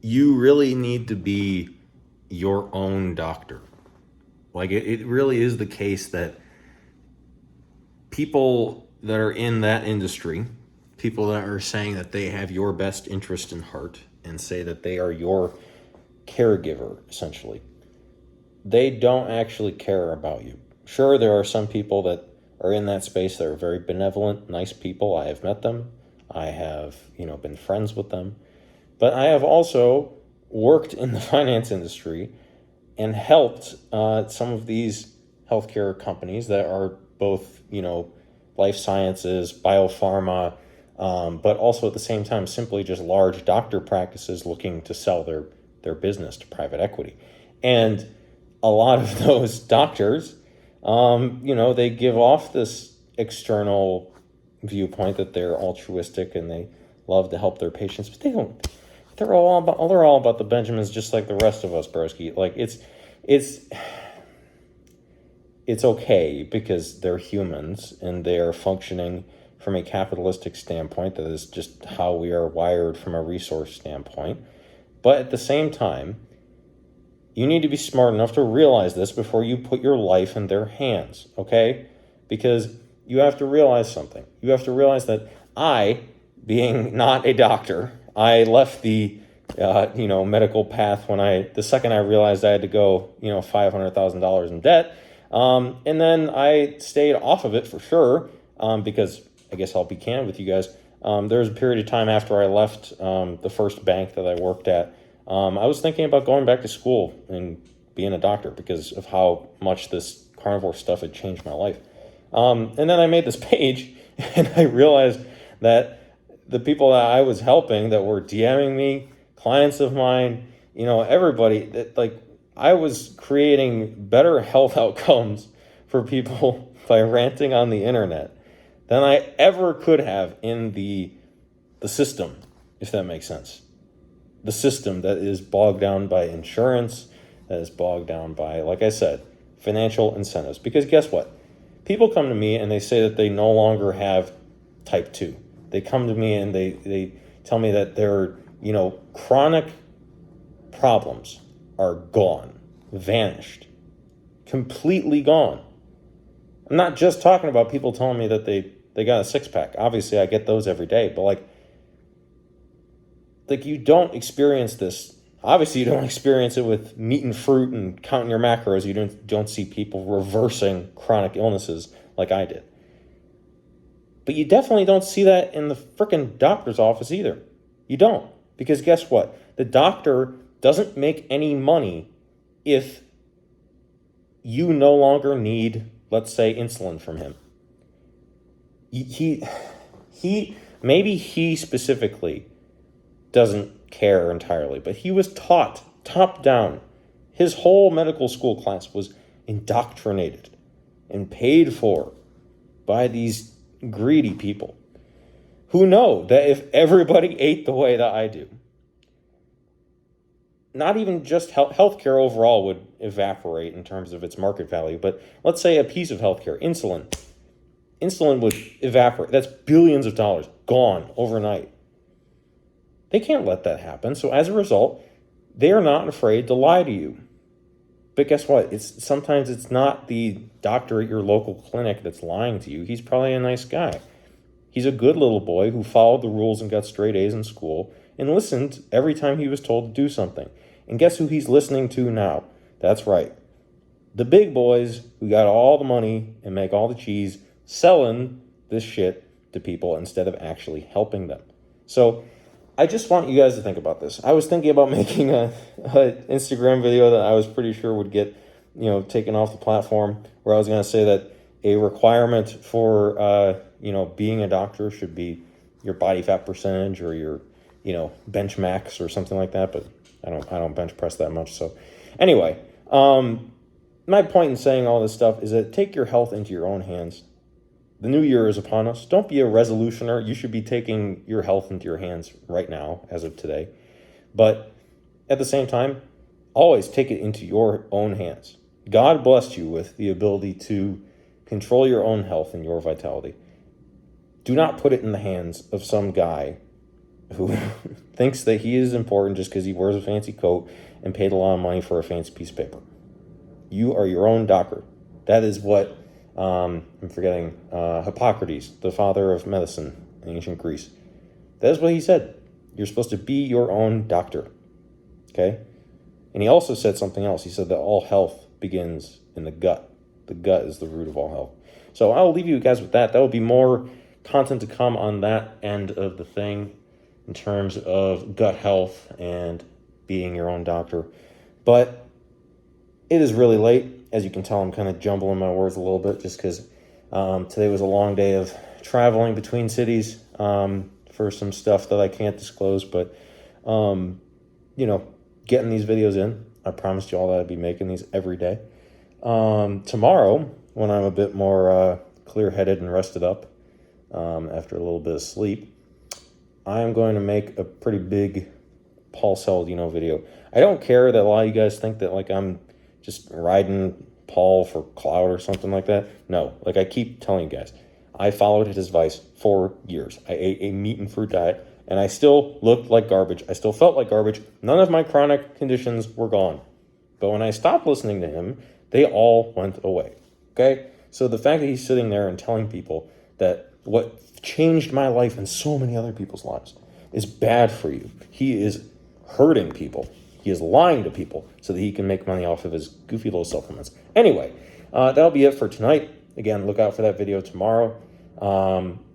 you really need to be your own doctor. Like it really is the case that people that are in that industry, people that are saying that they have your best interest in heart and say that they are your caregiver, essentially, they don't actually care about you. Sure, there are some people that are in that space that are very benevolent, nice people. I have met them. I have, been friends with them. But I have also worked in the finance industry and helped some of these healthcare companies that are both, life sciences, biopharma, but also at the same time simply just large doctor practices looking to sell their business to private equity. And a lot of those doctors, they give off this external viewpoint that they're altruistic and they love to help their patients, but they don't. They're all about the Benjamins, just like the rest of us, broski. Like it's okay because they're humans and they are functioning from a capitalistic standpoint. That is just how we are wired from a resource standpoint. But at the same time, you need to be smart enough to realize this before you put your life in their hands, okay? Because you have to realize something. You have to realize that being not a doctor, I left the medical path the second I realized I had to go, $500,000 in debt. And then I stayed off of it for sure, because I guess I'll be candid with you guys. There was a period of time after I left the first bank that I worked at. I was thinking about going back to school and being a doctor because of how much this carnivore stuff had changed my life. And then I made this page and I realized that the people that I was helping that were DMing me, clients of mine, everybody, that like I was creating better health outcomes for people by ranting on the internet than I ever could have in the system, if that makes sense. The system that is bogged down by insurance, that is bogged down by, like I said, financial incentives. Because guess what? People come to me and they say that they no longer have type 2. They come to me and they tell me that their, chronic problems are gone, vanished, completely gone. I'm not just talking about people telling me that they got a six-pack. Obviously, I get those every day, but like you don't experience this. Obviously, you don't experience it with meat and fruit and counting your macros. You don't see people reversing chronic illnesses like I did. But you definitely don't see that in the freaking doctor's office either. You don't. Because guess what? The doctor doesn't make any money if you no longer need, let's say, insulin from him. Maybe he specifically doesn't care entirely, but he was taught top down. His whole medical school class was indoctrinated and paid for by these greedy people who know that if everybody ate the way that I do, not even just healthcare overall would evaporate in terms of its market value, but let's say a piece of healthcare, insulin would evaporate. That's billions of dollars gone overnight. They can't let that happen. So as a result, they are not afraid to lie to you. But guess what? Sometimes it's not the doctor at your local clinic that's lying to you. He's probably a nice guy. He's a good little boy who followed the rules and got straight A's in school and listened every time he was told to do something. And guess who he's listening to now? That's right. The big boys who got all the money and make all the cheese selling this shit to people instead of actually helping them. So I just want you guys to think about this. I was thinking about making a Instagram video that I was pretty sure would get, taken off the platform, where I was going to say that a requirement for, being a doctor should be your body fat percentage or your, bench max or something like that. But I don't bench press that much. So anyway, my point in saying all this stuff is that take your health into your own hands. The new year is upon us. Don't be a resolutioner. You should be taking your health into your hands right now, as of today. But at the same time, always take it into your own hands. God blessed you with the ability to control your own health and your vitality. Do not put it in the hands of some guy who thinks that he is important just because he wears a fancy coat and paid a lot of money for a fancy piece of paper. You are your own doctor. That is what, I'm forgetting, Hippocrates, the father of medicine in ancient Greece. That is what he said. You're supposed to be your own doctor. Okay? And he also said something else. He said that all health begins in the gut. The gut is the root of all health. So I'll leave you guys with that. That will be more content to come on that end of the thing in terms of gut health and being your own doctor. But it is really late. As you can tell, I'm kind of jumbling my words a little bit just because today was a long day of traveling between cities for some stuff that I can't disclose. But, getting these videos in. I promised you all that I'd be making these every day. Tomorrow, when I'm a bit more clear-headed and rested up after a little bit of sleep, I'm going to make a pretty big Paul Saladino video. I don't care that a lot of you guys think that I'm just riding Paul for clout or something like that. No, I keep telling you guys, I followed his advice for years. I ate a meat and fruit diet, and I still looked like garbage. I still felt like garbage. None of my chronic conditions were gone. But when I stopped listening to him, they all went away. Okay? So the fact that he's sitting there and telling people that what changed my life and so many other people's lives is bad for you. He is hurting people. He is lying to people so that he can make money off of his goofy little supplements. Anyway, that'll be it for tonight. Again, look out for that video tomorrow.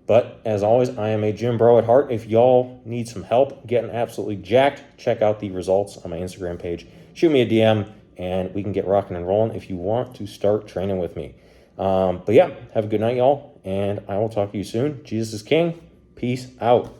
But as always, I am a gym bro at heart. If y'all need some help getting absolutely jacked, check out the results on my Instagram page. Shoot me a DM and we can get rocking and rolling if you want to start training with me. But yeah, have a good night, y'all. And I will talk to you soon. Jesus is King. Peace out.